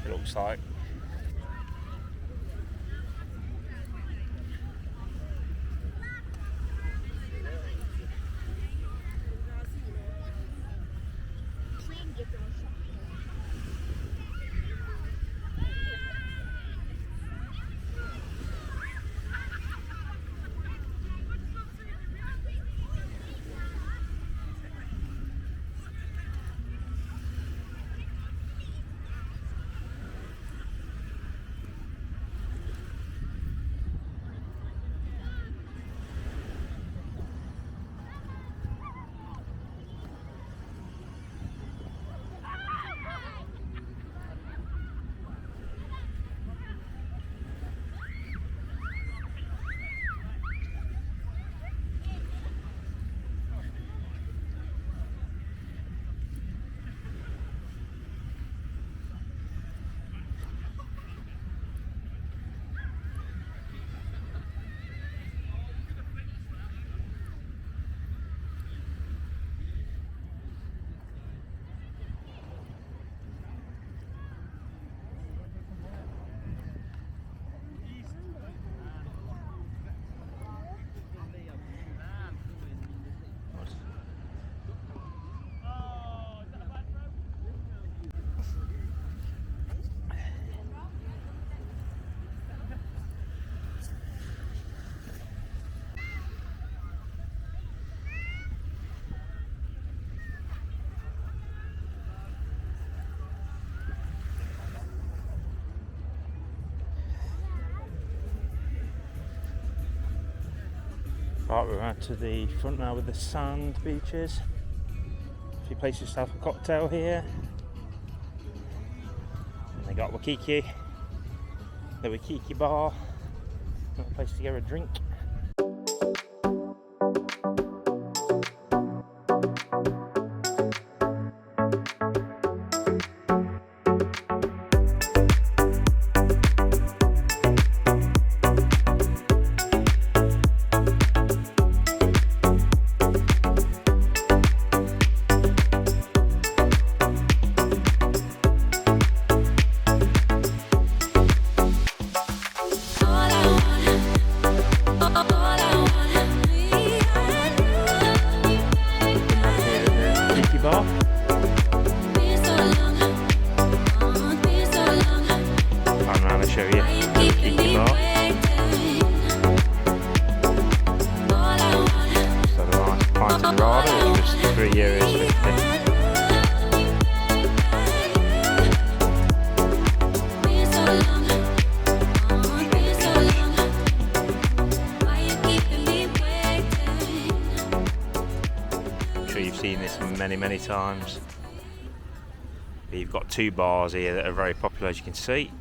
it looks like. Right, we're out to the front now with the sand beaches. A few places to have a cocktail here. And they got Waikiki, the Waikiki bar, another place to get a drink. Seen this many times. You've got two bars here that are very popular, as you can see.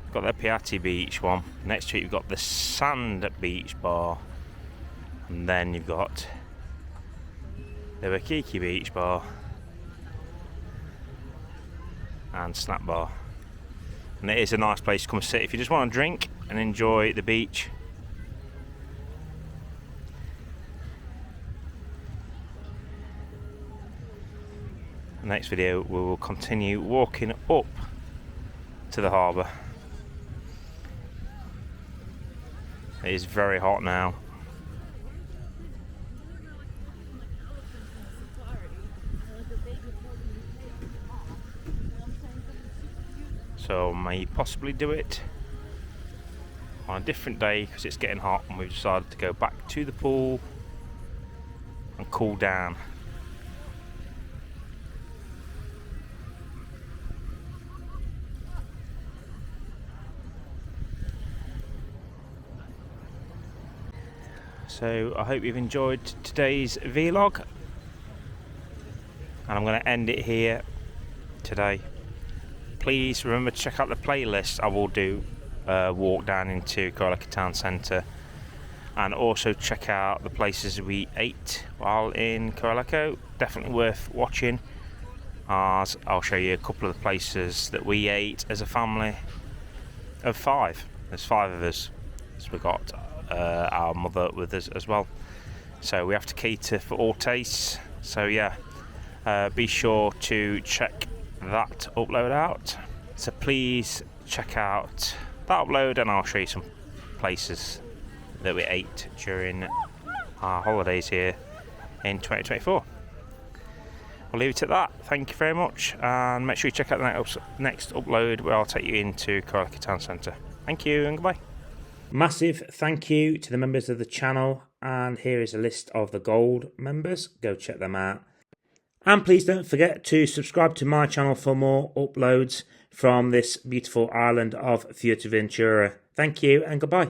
You've got the Piatti Beach one. Next to it you've got the Sand Beach bar, and then you've got the Waikiki Beach bar and Snack bar. And it is a nice place to come sit if you just want to drink and enjoy the beach. Next video we will continue walking up to the harbour. It is very hot now. So may possibly do it on a different day because it's getting hot and we've decided to go back to the pool and cool down. So I hope you've enjoyed today's vlog, and I'm going to end it here today. Please remember to check out the playlist. I will do a walk down into Corraleja Town Centre, and also check out the places we ate while in Corraleja. Definitely worth watching, as I'll show you a couple of the places that we ate as a family of 5. There's 5 of us, so we got our mother with us as well, so we have to cater for all tastes. So yeah, be sure to check that upload out, So please check out that upload, and I'll show you some places that we ate during our holidays here in 2024. I'll leave it at that. Thank you very much, and make sure you check out the next upload where I'll take you into Corraleja Town Centre. Thank you and goodbye. Massive thank you to the members of the channel, and here is a list of the gold members. Go check them out. And please don't forget to subscribe to my channel for more uploads from this beautiful island of Fuerteventura. Thank you and goodbye.